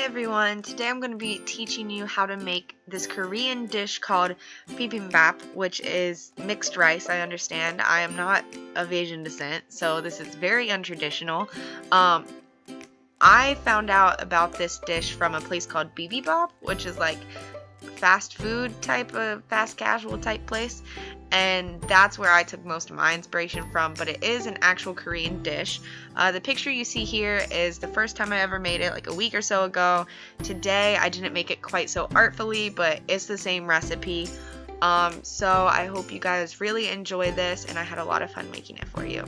everyone, today I'm going to be teaching you how to make this Korean dish called Bibimbap, which is mixed rice. I understand. I am not of Asian descent, so this is very untraditional. I found out about this dish from a place called Bibimbap, which is like fast food type of fast casual type place, and that's where I took most of my inspiration from, but it is an actual Korean dish. The picture you see here is the first time I ever made it, like a week or so ago. Today I didn't make it quite so artfully, but it's the same recipe. So I hope you guys really enjoy this, and I had a lot of fun making it for you.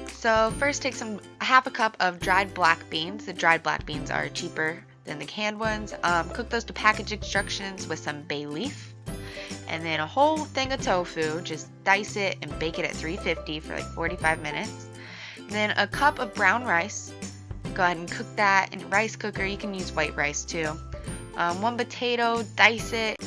So first take half a cup of dried black beans. The dried black beans are cheaper than the canned ones. Cook those to package instructions with some bay leaf. And then a whole thing of tofu, just dice it and bake it at 350 for like 45 minutes. And then a cup of brown rice. Go ahead and cook that in a rice cooker. You can use white rice too. 1 potato, dice it.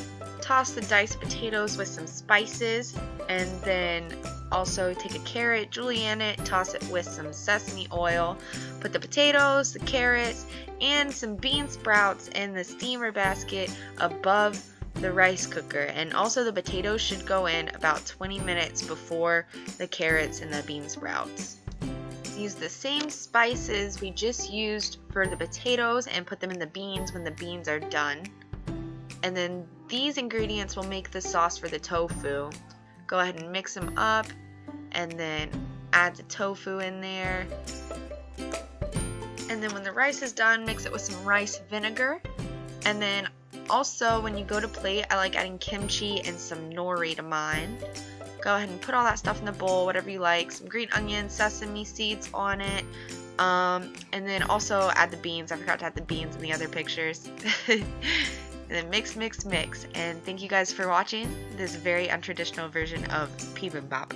Toss the diced potatoes with some spices, and then also take a carrot, julienne it, toss it with some sesame oil. Put the potatoes, the carrots, and some bean sprouts in the steamer basket above the rice cooker, and also the potatoes should go in about 20 minutes before the carrots and the bean sprouts. Use the same spices we just used for the potatoes and put them in the beans when the beans are done. And then these ingredients will make the sauce for the tofu. Go ahead and mix them up and then add the tofu in there. And then when the rice is done, mix it with some rice vinegar. And then also when you go to plate, I like adding kimchi and some nori to mine. Go ahead and put all that stuff in the bowl, whatever you like. Some green onions, sesame seeds on it. And then also add the beans. I forgot to add the beans in the other pictures. And then mix, mix, mix. And thank you guys for watching this very untraditional version of Bibimbap.